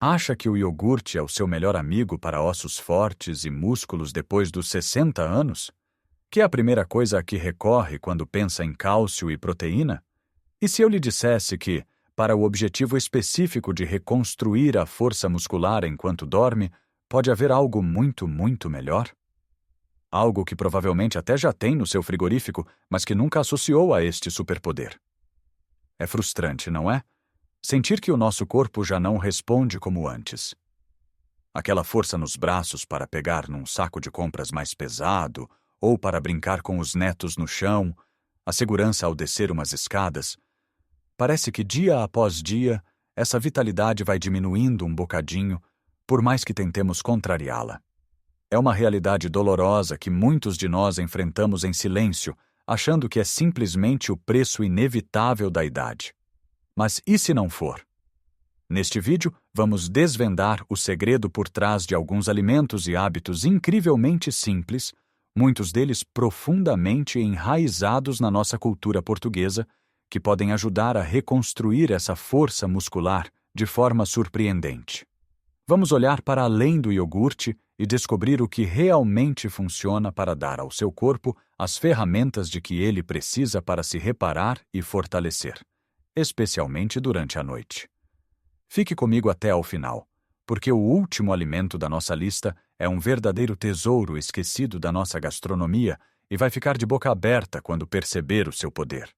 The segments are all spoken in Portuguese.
Acha que o iogurte é o seu melhor amigo para ossos fortes e músculos depois dos 60 anos? Que é a primeira coisa a que recorre quando pensa em cálcio e proteína? E se eu lhe dissesse que, para o objetivo específico de reconstruir a força muscular enquanto dorme, pode haver algo muito, muito melhor? Algo que provavelmente até já tem no seu frigorífico, mas que nunca associou a este superpoder. É frustrante, não é? Sentir que o nosso corpo já não responde como antes. Aquela força nos braços para pegar num saco de compras mais pesado, ou para brincar com os netos no chão, a segurança ao descer umas escadas. Parece que dia após dia, essa vitalidade vai diminuindo um bocadinho, por mais que tentemos contrariá-la. É uma realidade dolorosa que muitos de nós enfrentamos em silêncio, achando que é simplesmente o preço inevitável da idade. Mas e se não for? Neste vídeo, vamos desvendar o segredo por trás de alguns alimentos e hábitos incrivelmente simples, muitos deles profundamente enraizados na nossa cultura portuguesa, que podem ajudar a reconstruir essa força muscular de forma surpreendente. Vamos olhar para além do iogurte e descobrir o que realmente funciona para dar ao seu corpo as ferramentas de que ele precisa para se reparar e fortalecer, especialmente durante a noite. Fique comigo até ao final, porque o último alimento da nossa lista é um verdadeiro tesouro esquecido da nossa gastronomia e vai ficar de boca aberta quando perceber o seu poder.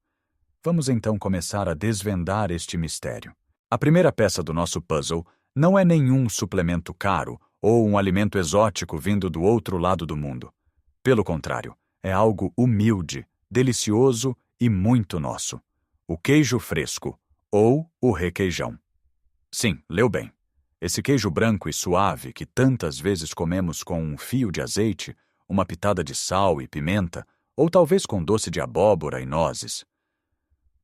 Vamos então começar a desvendar este mistério. A primeira peça do nosso puzzle não é nenhum suplemento caro ou um alimento exótico vindo do outro lado do mundo. Pelo contrário, é algo humilde, delicioso e muito nosso. O queijo fresco, ou o requeijão. Sim, leu bem. Esse queijo branco e suave que tantas vezes comemos com um fio de azeite, uma pitada de sal e pimenta, ou talvez com doce de abóbora e nozes.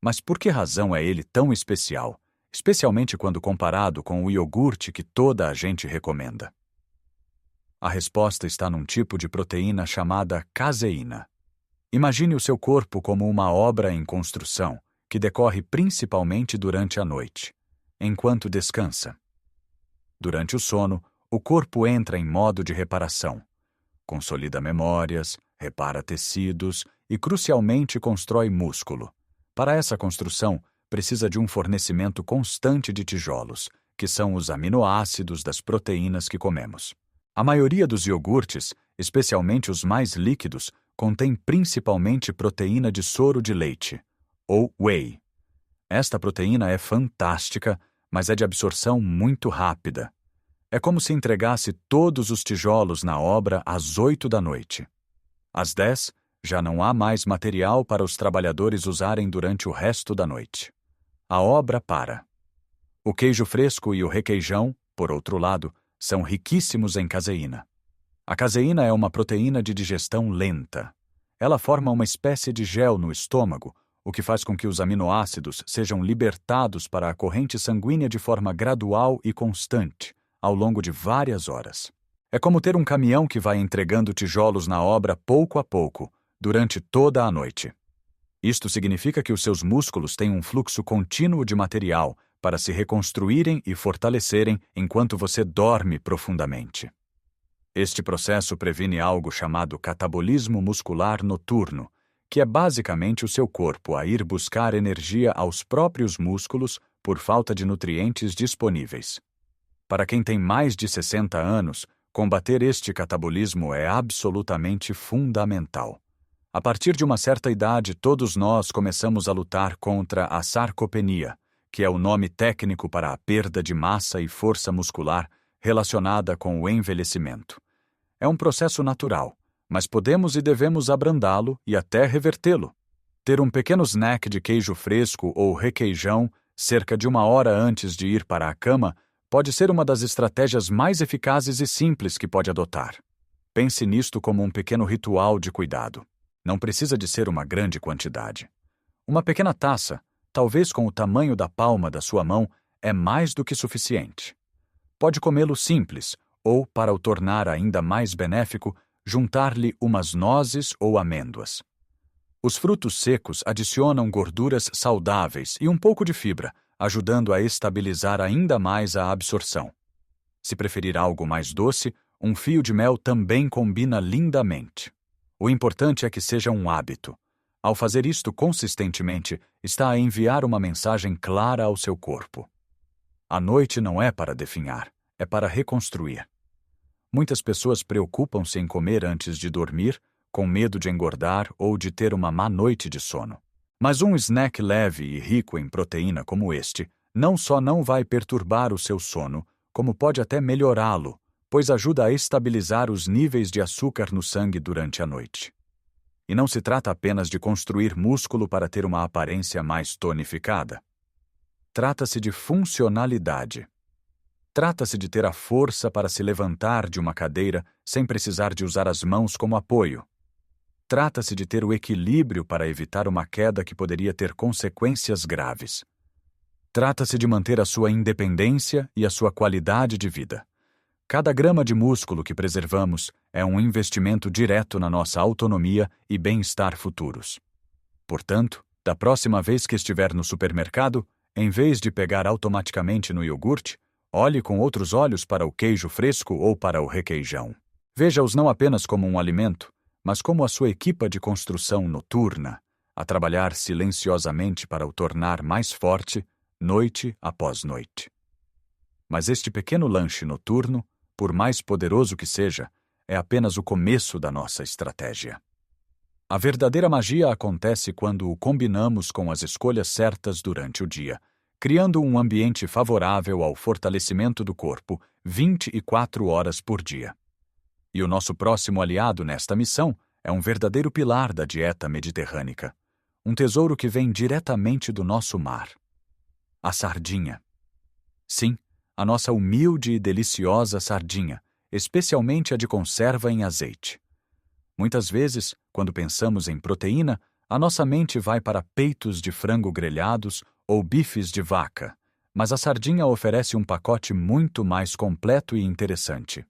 Mas por que razão é ele tão especial, especialmente quando comparado com o iogurte que toda a gente recomenda? A resposta está num tipo de proteína chamada caseína. Imagine o seu corpo como uma obra em construção, que decorre principalmente durante a noite, enquanto descansa. Durante o sono, o corpo entra em modo de reparação. Consolida memórias, repara tecidos e, crucialmente, constrói músculo. Para essa construção, precisa de um fornecimento constante de tijolos, que são os aminoácidos das proteínas que comemos. A maioria dos iogurtes, especialmente os mais líquidos, contém principalmente proteína de soro de leite, ou whey. Esta proteína é fantástica, mas é de absorção muito rápida. É como se entregasse todos os tijolos na obra às 8 da noite. Às 10, já não há mais material para os trabalhadores usarem durante o resto da noite. A obra para. O queijo fresco e o requeijão, por outro lado, são riquíssimos em caseína. A caseína é uma proteína de digestão lenta. Ela forma uma espécie de gel no estômago, o que faz com que os aminoácidos sejam libertados para a corrente sanguínea de forma gradual e constante, ao longo de várias horas. É como ter um caminhão que vai entregando tijolos na obra pouco a pouco, durante toda a noite. Isto significa que os seus músculos têm um fluxo contínuo de material para se reconstruírem e fortalecerem enquanto você dorme profundamente. Este processo previne algo chamado catabolismo muscular noturno, que é basicamente o seu corpo a ir buscar energia aos próprios músculos por falta de nutrientes disponíveis. Para quem tem mais de 60 anos, combater este catabolismo é absolutamente fundamental. A partir de uma certa idade, todos nós começamos a lutar contra a sarcopenia, que é o nome técnico para a perda de massa e força muscular relacionada com o envelhecimento. É um processo natural, mas podemos e devemos abrandá-lo e até revertê-lo. Ter um pequeno snack de queijo fresco ou requeijão cerca de 1 hora antes de ir para a cama pode ser uma das estratégias mais eficazes e simples que pode adotar. Pense nisto como um pequeno ritual de cuidado. Não precisa de ser uma grande quantidade. Uma pequena taça, talvez com o tamanho da palma da sua mão, é mais do que suficiente. Pode comê-lo simples, ou, para o tornar ainda mais benéfico, juntar-lhe umas nozes ou amêndoas. Os frutos secos adicionam gorduras saudáveis e um pouco de fibra, ajudando a estabilizar ainda mais a absorção. Se preferir algo mais doce, um fio de mel também combina lindamente. O importante é que seja um hábito. Ao fazer isto consistentemente, está a enviar uma mensagem clara ao seu corpo. A noite não é para definhar, é para reconstruir. Muitas pessoas preocupam-se em comer antes de dormir, com medo de engordar ou de ter uma má noite de sono. Mas um snack leve e rico em proteína como este não só não vai perturbar o seu sono, como pode até melhorá-lo, pois ajuda a estabilizar os níveis de açúcar no sangue durante a noite. E não se trata apenas de construir músculo para ter uma aparência mais tonificada. Trata-se de funcionalidade. Trata-se de ter a força para se levantar de uma cadeira sem precisar de usar as mãos como apoio. Trata-se de ter o equilíbrio para evitar uma queda que poderia ter consequências graves. Trata-se de manter a sua independência e a sua qualidade de vida. Cada grama de músculo que preservamos é um investimento direto na nossa autonomia e bem-estar futuros. Portanto, da próxima vez que estiver no supermercado, em vez de pegar automaticamente no iogurte, olhe com outros olhos para o queijo fresco ou para o requeijão. Veja-os não apenas como um alimento, mas como a sua equipa de construção noturna, a trabalhar silenciosamente para o tornar mais forte, noite após noite. Mas este pequeno lanche noturno, por mais poderoso que seja, é apenas o começo da nossa estratégia. A verdadeira magia acontece quando o combinamos com as escolhas certas durante o dia, criando um ambiente favorável ao fortalecimento do corpo 24 horas por dia. E o nosso próximo aliado nesta missão é um verdadeiro pilar da dieta mediterrânica, um tesouro que vem diretamente do nosso mar. A sardinha. Sim, a nossa humilde e deliciosa sardinha, especialmente a de conserva em azeite. Muitas vezes, quando pensamos em proteína, a nossa mente vai para peitos de frango grelhados ou bifes de vaca, mas a sardinha oferece um pacote muito mais completo e interessante.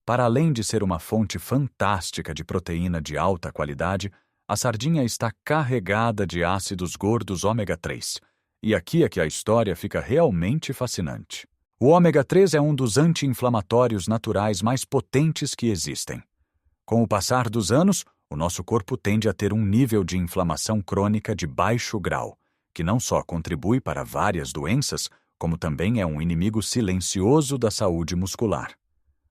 Para além de ser uma fonte fantástica de proteína de alta qualidade, a sardinha está carregada de ácidos gordos ômega 3. E aqui é que a história fica realmente fascinante. O ômega 3 é um dos anti-inflamatórios naturais mais potentes que existem. Com o passar dos anos, o nosso corpo tende a ter um nível de inflamação crônica de baixo grau, que não só contribui para várias doenças, como também é um inimigo silencioso da saúde muscular.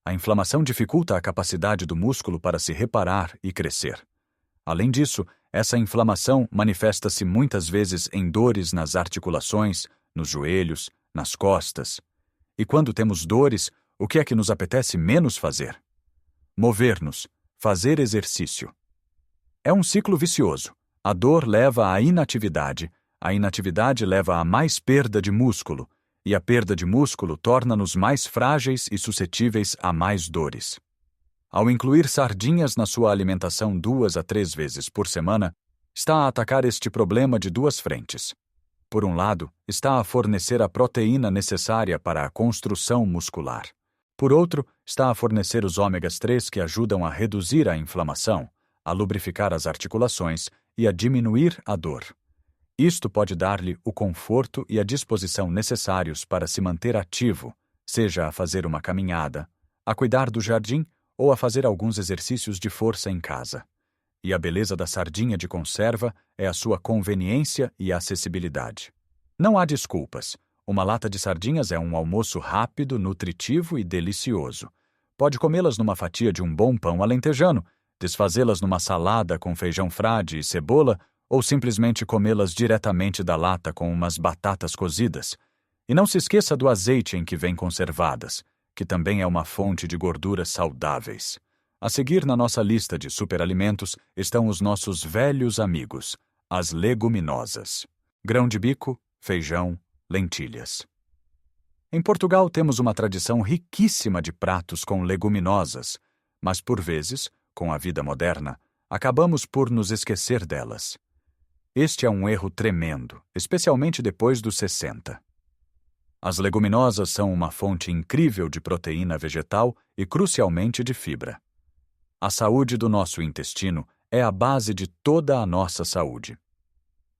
A inflamação dificulta a capacidade do músculo para se reparar e crescer. Além disso, essa inflamação manifesta-se muitas vezes em dores nas articulações, nos joelhos, nas costas. E quando temos dores, o que é que nos apetece menos fazer? Mover-nos, fazer exercício. É um ciclo vicioso. A dor leva à inatividade, a inatividade leva a mais perda de músculo, e a perda de músculo torna-nos mais frágeis e suscetíveis a mais dores. Ao incluir sardinhas na sua alimentação 2 a 3 vezes por semana, está a atacar este problema de duas frentes. Por um lado, está a fornecer a proteína necessária para a construção muscular. Por outro, está a fornecer os ômegas 3 que ajudam a reduzir a inflamação, a lubrificar as articulações e a diminuir a dor. Isto pode dar-lhe o conforto e a disposição necessários para se manter ativo, seja a fazer uma caminhada, a cuidar do jardim ou a fazer alguns exercícios de força em casa. E a beleza da sardinha de conserva é a sua conveniência e acessibilidade. Não há desculpas. Uma lata de sardinhas é um almoço rápido, nutritivo e delicioso. Pode comê-las numa fatia de um bom pão alentejano, desfazê-las numa salada com feijão frade e cebola, ou simplesmente comê-las diretamente da lata com umas batatas cozidas. E não se esqueça do azeite em que vêm conservadas, que também é uma fonte de gorduras saudáveis. A seguir na nossa lista de superalimentos estão os nossos velhos amigos, as leguminosas. Grão de bico, feijão, lentilhas. Em Portugal temos uma tradição riquíssima de pratos com leguminosas, mas por vezes, com a vida moderna, acabamos por nos esquecer delas. Este é um erro tremendo, especialmente depois dos 60. As leguminosas são uma fonte incrível de proteína vegetal e crucialmente de fibra. A saúde do nosso intestino é a base de toda a nossa saúde.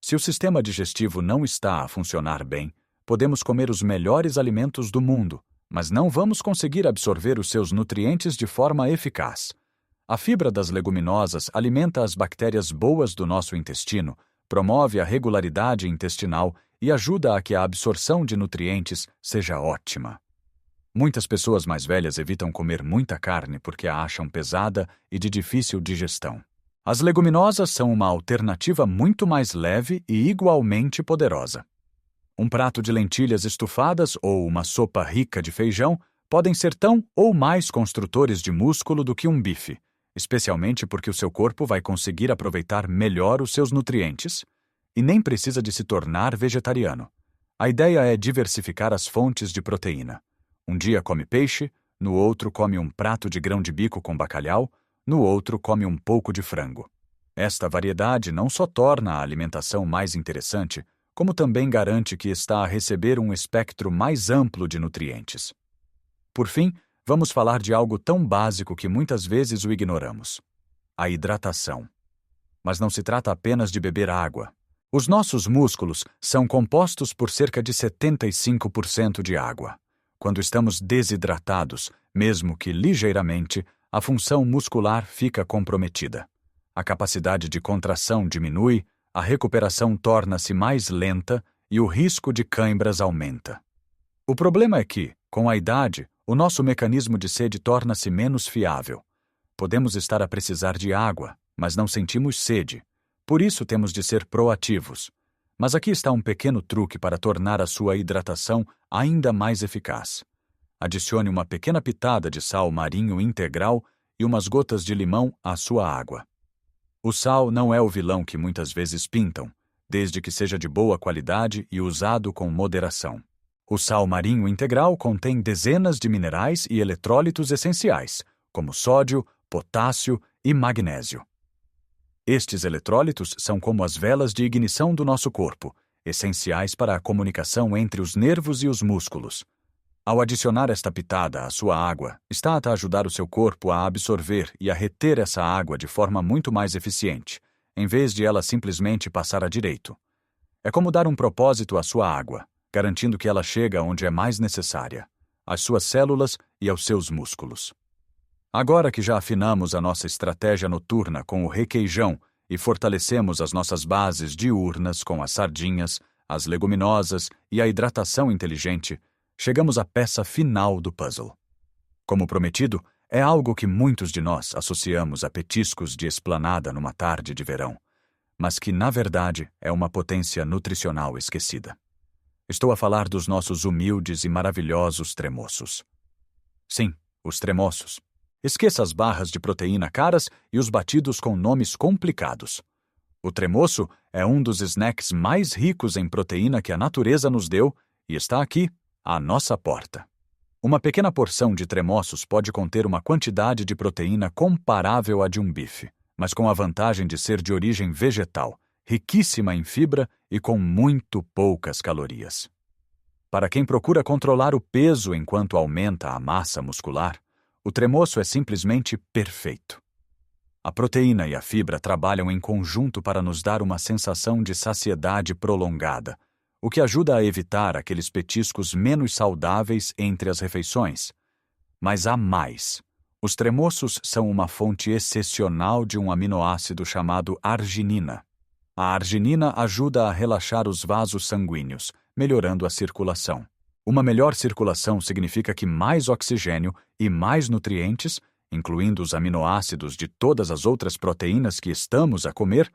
Se o sistema digestivo não está a funcionar bem, podemos comer os melhores alimentos do mundo, mas não vamos conseguir absorver os seus nutrientes de forma eficaz. A fibra das leguminosas alimenta as bactérias boas do nosso intestino, promove a regularidade intestinal e ajuda a que a absorção de nutrientes seja ótima. Muitas pessoas mais velhas evitam comer muita carne porque a acham pesada e de difícil digestão. As leguminosas são uma alternativa muito mais leve e igualmente poderosa. Um prato de lentilhas estufadas ou uma sopa rica de feijão podem ser tão ou mais construtores de músculo do que um bife, especialmente porque o seu corpo vai conseguir aproveitar melhor os seus nutrientes e nem precisa de se tornar vegetariano. A ideia é diversificar as fontes de proteína. Um dia come peixe, no outro come um prato de grão de bico com bacalhau, no outro come um pouco de frango. Esta variedade não só torna a alimentação mais interessante, como também garante que está a receber um espectro mais amplo de nutrientes. Por fim, vamos falar de algo tão básico que muitas vezes o ignoramos: a hidratação. Mas não se trata apenas de beber água. Os nossos músculos são compostos por cerca de 75% de água. Quando estamos desidratados, mesmo que ligeiramente, a função muscular fica comprometida. A capacidade de contração diminui, a recuperação torna-se mais lenta e o risco de cãibras aumenta. O problema é que, com a idade, o nosso mecanismo de sede torna-se menos fiável. Podemos estar a precisar de água, mas não sentimos sede. Por isso temos de ser proativos. Mas aqui está um pequeno truque para tornar a sua hidratação ainda mais eficaz. Adicione uma pequena pitada de sal marinho integral e umas gotas de limão à sua água. O sal não é o vilão que muitas vezes pintam, desde que seja de boa qualidade e usado com moderação. O sal marinho integral contém dezenas de minerais e eletrólitos essenciais, como sódio, potássio e magnésio. Estes eletrólitos são como as velas de ignição do nosso corpo, essenciais para a comunicação entre os nervos e os músculos. Ao adicionar esta pitada à sua água, está a ajudar o seu corpo a absorver e a reter essa água de forma muito mais eficiente, em vez de ela simplesmente passar a direito. É como dar um propósito à sua água, garantindo que ela chega onde é mais necessária, às suas células e aos seus músculos. Agora que já afinamos a nossa estratégia noturna com o requeijão e fortalecemos as nossas bases diurnas com as sardinhas, as leguminosas e a hidratação inteligente, chegamos à peça final do puzzle. Como prometido, é algo que muitos de nós associamos a petiscos de esplanada numa tarde de verão, mas que, na verdade, é uma potência nutricional esquecida. Estou a falar dos nossos humildes e maravilhosos tremoços. Sim, os tremoços. Esqueça as barras de proteína caras e os batidos com nomes complicados. O tremoço é um dos snacks mais ricos em proteína que a natureza nos deu e está aqui, à nossa porta. Uma pequena porção de tremoços pode conter uma quantidade de proteína comparável à de um bife, mas com a vantagem de ser de origem vegetal, riquíssima em fibra e com muito poucas calorias. Para quem procura controlar o peso enquanto aumenta a massa muscular, o tremoço é simplesmente perfeito. A proteína e a fibra trabalham em conjunto para nos dar uma sensação de saciedade prolongada, o que ajuda a evitar aqueles petiscos menos saudáveis entre as refeições. Mas há mais. Os tremoços são uma fonte excepcional de um aminoácido chamado arginina. A arginina ajuda a relaxar os vasos sanguíneos, melhorando a circulação. Uma melhor circulação significa que mais oxigênio e mais nutrientes, incluindo os aminoácidos de todas as outras proteínas que estamos a comer,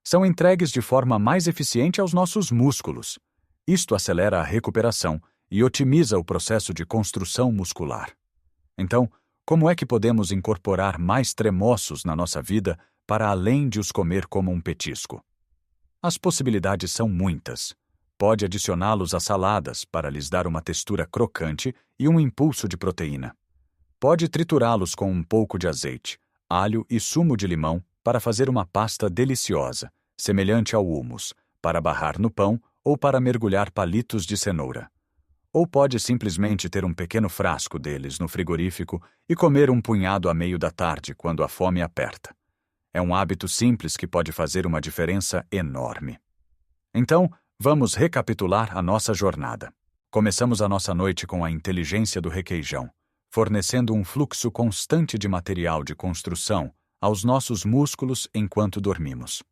são entregues de forma mais eficiente aos nossos músculos. Isto acelera a recuperação e otimiza o processo de construção muscular. Então, como é que podemos incorporar mais tremoços na nossa vida para além de os comer como um petisco? As possibilidades são muitas. Pode adicioná-los a saladas para lhes dar uma textura crocante e um impulso de proteína. Pode triturá-los com um pouco de azeite, alho e sumo de limão para fazer uma pasta deliciosa, semelhante ao hummus, para barrar no pão ou para mergulhar palitos de cenoura. Ou pode simplesmente ter um pequeno frasco deles no frigorífico e comer um punhado à meio da tarde quando a fome aperta. É um hábito simples que pode fazer uma diferença enorme. Então, vamos recapitular a nossa jornada. Começamos a nossa noite com a inteligência do requeijão, fornecendo um fluxo constante de material de construção aos nossos músculos enquanto dormimos.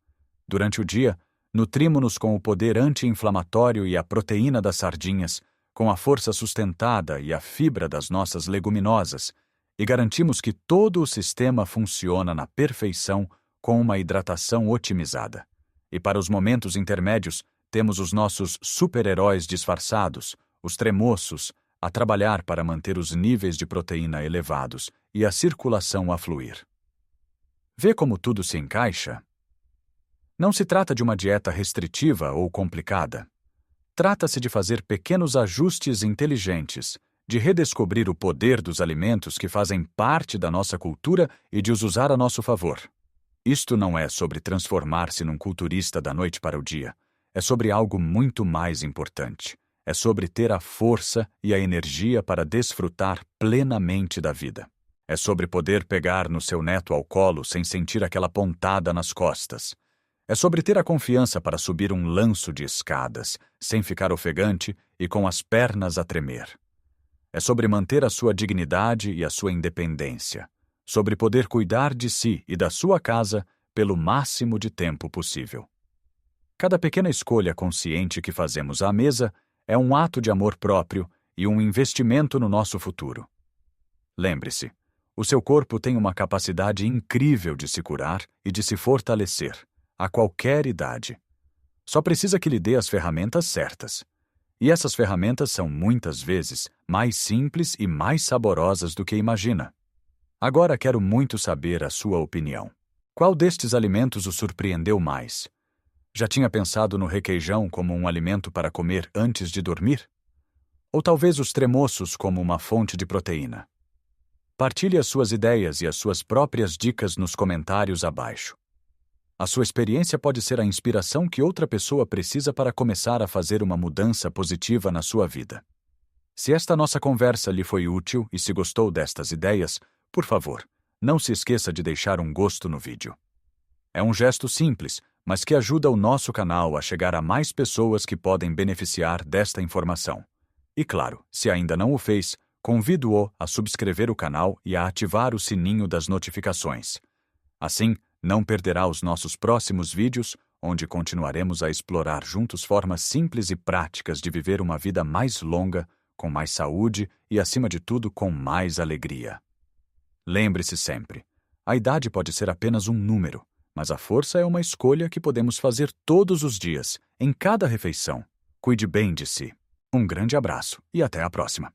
Durante o dia, nutrimos-nos com o poder anti-inflamatório e a proteína das sardinhas, com a força sustentada e a fibra das nossas leguminosas, e garantimos que todo o sistema funciona na perfeição com uma hidratação otimizada. E para os momentos intermédios, temos os nossos super-heróis disfarçados, os tremoços, a trabalhar para manter os níveis de proteína elevados e a circulação a fluir. Vê como tudo se encaixa? Não se trata de uma dieta restritiva ou complicada. Trata-se de fazer pequenos ajustes inteligentes, de redescobrir o poder dos alimentos que fazem parte da nossa cultura e de os usar a nosso favor. Isto não é sobre transformar-se num culturista da noite para o dia. É sobre algo muito mais importante. É sobre ter a força e a energia para desfrutar plenamente da vida. É sobre poder pegar no seu neto ao colo sem sentir aquela pontada nas costas. É sobre ter a confiança para subir um lanço de escadas, sem ficar ofegante e com as pernas a tremer. É sobre manter a sua dignidade e a sua independência. Sobre poder cuidar de si e da sua casa pelo máximo de tempo possível. Cada pequena escolha consciente que fazemos à mesa é um ato de amor próprio e um investimento no nosso futuro. Lembre-se, o seu corpo tem uma capacidade incrível de se curar e de se fortalecer, a qualquer idade. Só precisa que lhe dê as ferramentas certas. E essas ferramentas são, muitas vezes, mais simples e mais saborosas do que imagina. Agora quero muito saber a sua opinião. Qual destes alimentos o surpreendeu mais? Já tinha pensado no requeijão como um alimento para comer antes de dormir? Ou talvez os tremoços como uma fonte de proteína? Partilhe as suas ideias e as suas próprias dicas nos comentários abaixo. A sua experiência pode ser a inspiração que outra pessoa precisa para começar a fazer uma mudança positiva na sua vida. Se esta nossa conversa lhe foi útil e se gostou destas ideias, por favor, não se esqueça de deixar um gosto no vídeo. É um gesto simples, mas que ajuda o nosso canal a chegar a mais pessoas que podem beneficiar desta informação. E claro, se ainda não o fez, convido-o a subscrever o canal e a ativar o sininho das notificações. Assim, não perderá os nossos próximos vídeos, onde continuaremos a explorar juntos formas simples e práticas de viver uma vida mais longa, com mais saúde e, acima de tudo, com mais alegria. Lembre-se sempre, a idade pode ser apenas um número, mas a força é uma escolha que podemos fazer todos os dias, em cada refeição. Cuide bem de si. Um grande abraço e até a próxima.